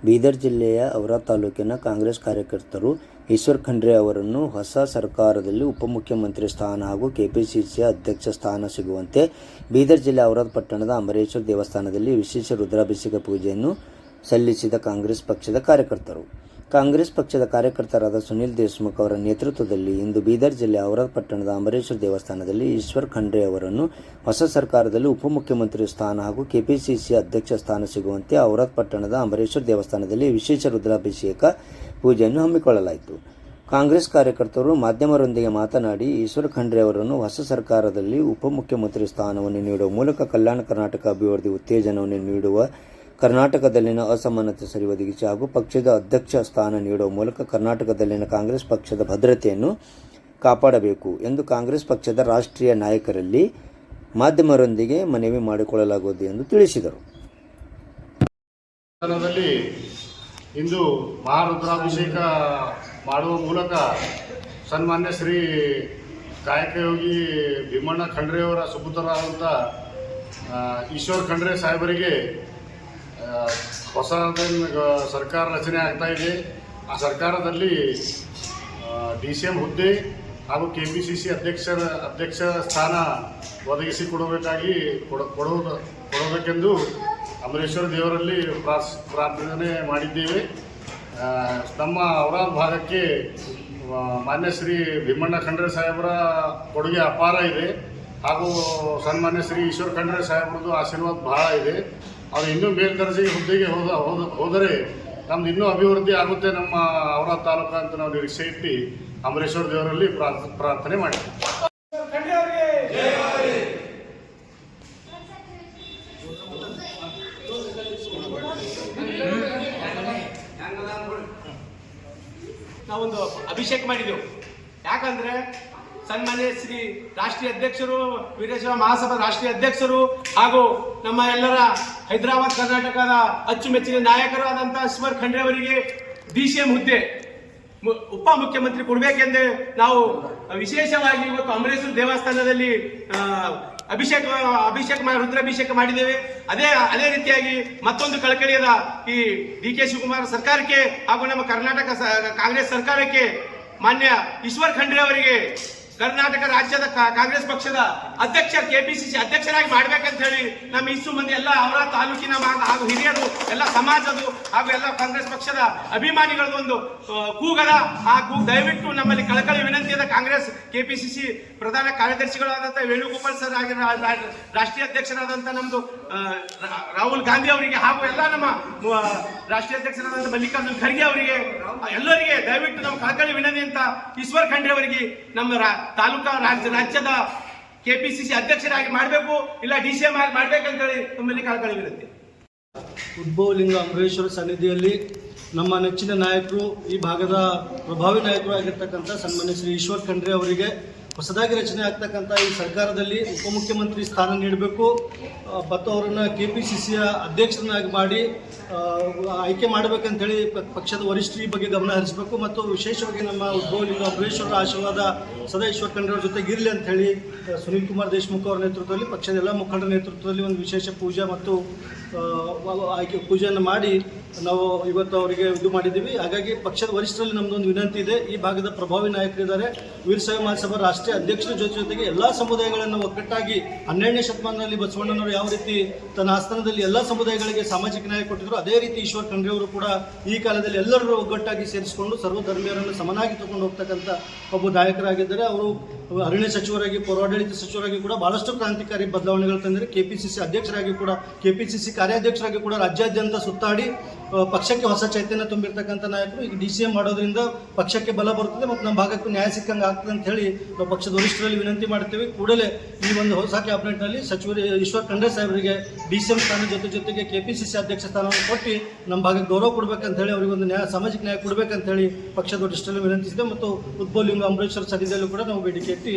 ಬೀದರ್ ಜಿಲ್ಲೆಯ ಔರಾದ್ ತಾಲೂಕಿನ ಕಾಂಗ್ರೆಸ್ ಕಾರ್ಯಕರ್ತರು ಈಶ್ವರ್ ಖಂಡ್ರೆ ಅವರನ್ನು ಹೊಸ ಸರ್ಕಾರದಲ್ಲಿ ಉಪಮುಖ್ಯಮಂತ್ರಿ ಸ್ಥಾನ ಹಾಗೂ ಕೆಪಿಸಿಸಿಯ ಅಧ್ಯಕ್ಷ ಸ್ಥಾನ ಸಿಗುವಂತೆ ಬೀದರ್ ಜಿಲ್ಲೆ ಔರಾದ್ ಪಟ್ಟಣದ ಅಂಬರೇಶ್ವರ ದೇವಸ್ಥಾನದಲ್ಲಿ ವಿಶೇಷ ರುದ್ರಾಭಿಷೇಕ ಪೂಜೆಯನ್ನು ಸಲ್ಲಿಸಿದ ಕಾಂಗ್ರೆಸ್ ಪಕ್ಷದ ಕಾರ್ಯಕರ್ತರಾದ ಸುನಿಲ್ ದೇಶ್ಮುಖ್ ಅವರ ನೇತೃತ್ವದಲ್ಲಿ ಇಂದು ಬೀದರ್ ಜಿಲ್ಲೆ ಔರಾದ್ ಪಟ್ಟಣದ ಅಂಬರೇಶ್ವರ ದೇವಸ್ಥಾನದಲ್ಲಿ ಈಶ್ವರ್ ಖಂಡ್ರೆ ಅವರನ್ನು ಹೊಸ ಸರ್ಕಾರದಲ್ಲಿ ಉಪಮುಖ್ಯಮಂತ್ರಿ ಸ್ಥಾನ ಹಾಗೂ ಕೆಪಿಸಿಸಿ ಅಧ್ಯಕ್ಷ ಸ್ಥಾನ ಸಿಗುವಂತೆ ಔರಾದ್ ಪಟ್ಟಣದ ಅಂಬರೇಶ್ವರ ದೇವಸ್ಥಾನದಲ್ಲಿ ವಿಶೇಷ ರುದ್ರಾಭಿಷೇಕ ಪೂಜೆಯನ್ನು ಹಮ್ಮಿಕೊಳ್ಳಲಾಯಿತು. ಕಾಂಗ್ರೆಸ್ ಕಾರ್ಯಕರ್ತರು ಮಾಧ್ಯಮರೊಂದಿಗೆ ಮಾತನಾಡಿ, ಈಶ್ವರ್ ಖಂಡ್ರೆ ಅವರನ್ನು ಹೊಸ ಸರ್ಕಾರದಲ್ಲಿ ಉಪಮುಖ್ಯಮಂತ್ರಿ ಸ್ಥಾನವನ್ನು ನೀಡುವ ಮೂಲಕ ಕಲ್ಯಾಣ ಕರ್ನಾಟಕ ಅಭಿವೃದ್ಧಿ ಉತ್ತೇಜನವನ್ನು ನೀಡುವ, ಕರ್ನಾಟಕದಲ್ಲಿನ ಅಸಮಾನತೆ ಸರಿದೂಗಿಸಿ ಹಾಗೂ ಪಕ್ಷದ ಅಧ್ಯಕ್ಷ ಸ್ಥಾನ ನೀಡುವ ಮೂಲಕ ಕರ್ನಾಟಕದಲ್ಲಿನ ಕಾಂಗ್ರೆಸ್ ಪಕ್ಷದ ಭದ್ರತೆಯನ್ನು ಕಾಪಾಡಬೇಕು ಎಂದು ಕಾಂಗ್ರೆಸ್ ಪಕ್ಷದ ರಾಷ್ಟ್ರೀಯ ನಾಯಕರಲ್ಲಿ ಮಾಧ್ಯಮರೊಂದಿಗೆ ಮನವಿ ಮಾಡಿಕೊಳ್ಳಲಾಗುವುದು ಎಂದು ತಿಳಿಸಿದರು. ಇಂದು ಮಹಾರುದ್ರಾಭಿಷೇಕ ಮಾಡುವ ಮೂಲಕ ಸನ್ಮಾನ್ಯ ಶ್ರೀ ಕಾಯಕಯೋಗಿ ಭೀಮಣ್ಣ ಖಂಡ್ರೆಯವರ ಸುಪುತ್ರರಾದಂಥ ಈಶ್ವರ್ ಖಂಡ್ರೆ ಸಾಹೇಬರಿಗೆ ಹೊಸ ಸರ್ಕಾರ ರಚನೆ ಆಗ್ತಾ ಇದೆ. ಆ ಸರ್ಕಾರದಲ್ಲಿ DCM ಹುದ್ದೆ ಹಾಗೂ KPCC ಅಧ್ಯಕ್ಷ ಸ್ಥಾನ ಕೊಡಬೇಕೆಂದು ಅಂಬರೇಶ್ವರ ದೇವರಲ್ಲಿ ಪ್ರಾರ್ಥನೆ ಮಾಡಿದ್ದೇವೆ. ನಮ್ಮ ಔರಾದ್ ಭಾಗಕ್ಕೆ ಮಾನ್ಯ ಶ್ರೀ ಭೀಮಣ್ಣ ಖಂಡ್ರೆ ಸಾಹೇಬರ ಕೊಡುಗೆ ಅಪಾರ ಇದೆ ಹಾಗೂ ಸನ್ಮಾನ್ಯ ಶ್ರೀ ಈಶ್ವರ್ ಖಂಡ್ರೆ ಸಾಹೇಬ್ರದ್ದು ಆಶೀರ್ವಾದ ಬಹಳ ಇದೆ. ಅವರು ಇನ್ನೂ ಮೇಲ್ದರ್ಜೆಗೆ ಹುದ್ದೆಗೆ ಹೋದರೆ ನಮ್ದು ಇನ್ನೂ ಅಭಿವೃದ್ಧಿ ಆಗುತ್ತೆ ನಮ್ಮ ಔರಾದ್ ತಾಲೂಕು ಅಂತ ನಾವು ನಿರೀಕ್ಷೆ ಇಟ್ಟು ಅಂಬರೇಶ್ವರ ದೇವರಲ್ಲಿ ಪ್ರಾರ್ಥನೆ ಮಾಡಿದ್ವಿ. ನಾವೊಂದು ಅಭಿಷೇಕ ಮಾಡಿದೆವು. ಯಾಕಂದ್ರೆ ಸನ್ಮಾನ್ಯ ಶ್ರೀ ರಾಷ್ಟ್ರೀಯ ಅಧ್ಯಕ್ಷರು, ವೀರಶೈವ ಮಹಾಸಭಾ ರಾಷ್ಟ್ರೀಯ ಅಧ್ಯಕ್ಷರು ಹಾಗೂ ನಮ್ಮ ಎಲ್ಲರ ಹೈದರಾಬಾದ್ ಕರ್ನಾಟಕದ ಅಚ್ಚುಮೆಚ್ಚಿನ ನಾಯಕರು ಆದಂತಹ ಈಶ್ವರ್ ಖಂಡ್ರೆ ಅವರಿಗೆ DCM ಹುದ್ದೆ ಉಪಮುಖ್ಯಮಂತ್ರಿ ಕೊಡಬೇಕೆಂದು ನಾವು ವಿಶೇಷವಾಗಿ ಇವತ್ತು ಅಂಬರೇಶ್ವರ ದೇವಸ್ಥಾನದಲ್ಲಿ ರುದ್ರಾಭಿಷೇಕ ಮಾಡಿದ್ದೇವೆ. ಅದೇ ರೀತಿಯಾಗಿ ಮತ್ತೊಂದು ಕಳಕಳಿಯಾದ ಈ DK ಶಿವಕುಮಾರ್ ಸರ್ಕಾರಕ್ಕೆ ಹಾಗೂ ನಮ್ಮ ಕರ್ನಾಟಕ ಕಾಂಗ್ರೆಸ್ ಸರ್ಕಾರಕ್ಕೆ ಮಾನ್ಯ ಈಶ್ವರ್ ಖಂಡ್ರೆ ಅವರಿಗೆ ಕರ್ನಾಟಕ ರಾಜ್ಯದ ಕಾಂಗ್ರೆಸ್ ಪಕ್ಷದ ಅಧ್ಯಕ್ಷ KPCC ಅಧ್ಯಕ್ಷರಾಗಿ ಮಾಡ್ಬೇಕಂತ ಹೇಳಿ ನಮ್ಮ ಇಷ್ಟು ಮಂದಿ ಎಲ್ಲ ಅವರ ತಾಲೂಕಿನ ಹಾಗೂ ಹಿರಿಯರು ಎಲ್ಲ ಸಮಾಜದ್ದು ಹಾಗೂ ಎಲ್ಲ ಕಾಂಗ್ರೆಸ್ ಪಕ್ಷದ ಅಭಿಮಾನಿಗಳದ್ದು ಒಂದು ಕೂಗದ. ಆ ಕೂಗು ದಯವಿಟ್ಟು ನಮ್ಮಲ್ಲಿ ಕಳಕಳಿ ವಿನಂತಿಯಾದ ಕಾಂಗ್ರೆಸ್ KPCC ಪ್ರಧಾನ ಕಾರ್ಯದರ್ಶಿಗಳಾದಂಥ ವೇಣುಗೋಪಾಲ್ ಸರ್ ಆಗಿ ರಾಷ್ಟ್ರೀಯ ಅಧ್ಯಕ್ಷರಾದಂಥ ನಮ್ದು ರಾಹುಲ್ ಗಾಂಧಿ ಅವರಿಗೆ ಹಾಗೂ ಎಲ್ಲ ನಮ್ಮ ರಾಷ್ಟ್ರೀಯ ಅಧ್ಯಕ್ಷರಾದಂಥ ಮಲ್ಲಿಕಾರ್ಜುನ್ ಖರ್ಗೆ ಅವರಿಗೆ ಎಲ್ಲರಿಗೆ ದಯವಿಟ್ಟು ನಮ್ಮ ಕಳಕಳಿ ವಿನಂತಿ ಅಂತ ಈಶ್ವರ್ ಖಂಡ್ರೆ ಅವರಿಗೆ ನಮ್ಮ ತಾಲೂಕಾ ರಾಜ್ಯದ KPCC ಅಧ್ಯಕ್ಷರಾಗಿ ಮಾಡಬೇಕು, ಇಲ್ಲ DCM ಆಗಿ ಮಾಡ್ಬೇಕಂತ ಹೇಳಿ ನಮ್ಮಲ್ಲಿ ಕಳಕಳಿ ವಿನಂತಿ. ಉದ್ಭವಲಿಂಗ ಅಂಬರೇಶ್ವರ ಸನ್ನಿಧಿಯಲ್ಲಿ ನಮ್ಮ ನೆಚ್ಚಿನ ನಾಯಕರು, ಈ ಭಾಗದ ಪ್ರಭಾವಿ ನಾಯಕರು ಆಗಿರ್ತಕ್ಕಂಥ ಸನ್ಮಾನ್ಯ ಶ್ರೀ ಈಶ್ವರ್ ಖಂಡ್ರೆ ಅವರಿಗೆ ಹೊಸದಾಗಿ ರಚನೆ ಆಗ್ತಕ್ಕಂಥ ಈ ಸರ್ಕಾರದಲ್ಲಿ ಉಪಮುಖ್ಯಮಂತ್ರಿ ಸ್ಥಾನ ನೀಡಬೇಕು ಮತ್ತು ಅವರನ್ನು KPCCಯ ಅಧ್ಯಕ್ಷರನ್ನಾಗಿ ಮಾಡಿ ಆಯ್ಕೆ ಮಾಡಬೇಕಂತೇಳಿ ಪಕ್ಷದ ವರಿಷ್ಠರು ಈ ಬಗ್ಗೆ ಗಮನ ಹರಿಸಬೇಕು ಮತ್ತು ವಿಶೇಷವಾಗಿ ನಮ್ಮ ಉದ್ಭವಲಿಂಗ ಅಂಬರೇಶ್ವರ ಆಶೀರ್ವಾದ ಸದಾ ಈಶ್ವರ್ ಖಂಡ್ರೆ ಅವ್ರ ಜೊತೆಗೆ ಇರಲಿ ಅಂಥೇಳಿ ಸುನಿಲ್ ಕುಮಾರ್ ದೇಶ್ಮುಖ್ ಅವರ ನೇತೃತ್ವದಲ್ಲಿ ಪಕ್ಷದ ಎಲ್ಲ ಮುಖಂಡರ ನೇತೃತ್ವದಲ್ಲಿ ಒಂದು ವಿಶೇಷ ಪೂಜೆ ಮತ್ತು ಪೂಜೆಯನ್ನು ಮಾಡಿ ನಾವು ಇವತ್ತು ಅವರಿಗೆ ಇದು ಮಾಡಿದ್ದೀವಿ. ಹಾಗಾಗಿ ಪಕ್ಷದ ವರಿಷ್ಠರಲ್ಲಿ ನಮ್ಮದೊಂದು ವಿನಂತಿ ಇದೆ. ಈ ಭಾಗದ ಪ್ರಭಾವಿ ನಾಯಕರಿದ್ದಾರೆ. ವೀರಶೈವ ಮಹಾಸಭಾ ರಾಷ್ಟ್ರೀಯ ಅಧ್ಯಕ್ಷರ ಜೊತೆಗೆ ಎಲ್ಲ ಸಮುದಾಯಗಳನ್ನು ಒಗ್ಗಟ್ಟಾಗಿ 12ನೇ ಶತಮಾನದಲ್ಲಿ ಬಸವಣ್ಣನವರು ಯಾವ ರೀತಿ ತನ್ನ ಆಸ್ಥಾನದಲ್ಲಿ ಎಲ್ಲ ಸಮುದಾಯಗಳಿಗೆ ಸಾಮಾಜಿಕ ನ್ಯಾಯ ಕೊಟ್ಟಿದ್ರು, ಅದೇ ರೀತಿ ಈಶ್ವರ್ ಖಂಡ್ರೆ ಅವರು ಕೂಡ ಈ ಕಾಲದಲ್ಲಿ ಎಲ್ಲರೂ ಒಗ್ಗಟ್ಟಾಗಿ ಸೇರಿಸಿಕೊಂಡು ಸರ್ವಧರ್ಮೀಯರನ್ನು ಸಮನಾಗಿ ತಗೊಂಡು ಹೋಗ್ತಕ್ಕಂಥ ಒಬ್ಬ ನಾಯಕರಾಗಿದ್ದಾರೆ. ಅವರು ಅರಣ್ಯ ಸಚಿವರಾಗಿ, ಪೌರಾಡಳಿತ ಸಚಿವರಾಗಿ ಕೂಡ ಬಹಳಷ್ಟು ಕ್ರಾಂತಿಕಾರಿ ಬದಲಾವಣೆಗಳು ತಂದರೆ, KPCC ಅಧ್ಯಕ್ಷರಾಗಿ ಕೂಡ, KPCC ಕಾರ್ಯಾಧ್ಯಕ್ಷರಾಗಿ ಕೂಡ ರಾಜ್ಯಾದ್ಯಂತ ಸುತ್ತಾಡಿ ಪಕ್ಷಕ್ಕೆ ಹೊಸ ಚೈತನ್ಯ ತುಂಬಿರ್ತಕ್ಕಂಥ ನಾಯಕರು. ಈಗ DCM ಮಾಡೋದ್ರಿಂದ ಪಕ್ಷಕ್ಕೆ ಬಲ ಬರುತ್ತದೆ ಮತ್ತು ನಮ್ಮ ಭಾಗಕ್ಕೂ ನ್ಯಾಯ ಸಿಕ್ಕಂಗೆ ಆಗ್ತದೆ ಅಂತ ಹೇಳಿ ನಾವು ಪಕ್ಷದ ವರಿಷ್ಠರಲ್ಲಿ ವಿನಂತಿ ಮಾಡ್ತೀವಿ. ಕೂಡಲೇ ಈ ಒಂದು ಹೊಸ ಕ್ಯಾಬಿನೆಟ್ನಲ್ಲಿ ಸಚಿವರು ಈಶ್ವರ್ ಖಂಡ್ರೆ ಸಾಹೇಬರಿಗೆ DCM ಸ್ಥಾನ ಜೊತೆಗೆ KPCC ಅಧ್ಯಕ್ಷ ಸ್ಥಾನವನ್ನು ಕೊಟ್ಟು ನಮ್ಮ ಭಾಗಕ್ಕೆ ಗೌರವ ಕೊಡಬೇಕಂತ ಹೇಳಿ, ಅವರಿಗೊಂದು ಸಾಮಾಜಿಕ ನ್ಯಾಯ ಕೊಡಬೇಕಂತ ಹೇಳಿ ಪಕ್ಷದ ವರಿಷ್ಠರಲ್ಲಿ ವಿನಂತಿಸಿದೆ. ಮತ್ತು ಉದ್ಭವಲಿಂಗ ಅಂಬರೇಶ್ವರ ಸನ್ನಿಧಿಯಲ್ಲೂ ಕೂಡ ನಾವು ಬೇಡಿಕೆ ಇಟ್ಟು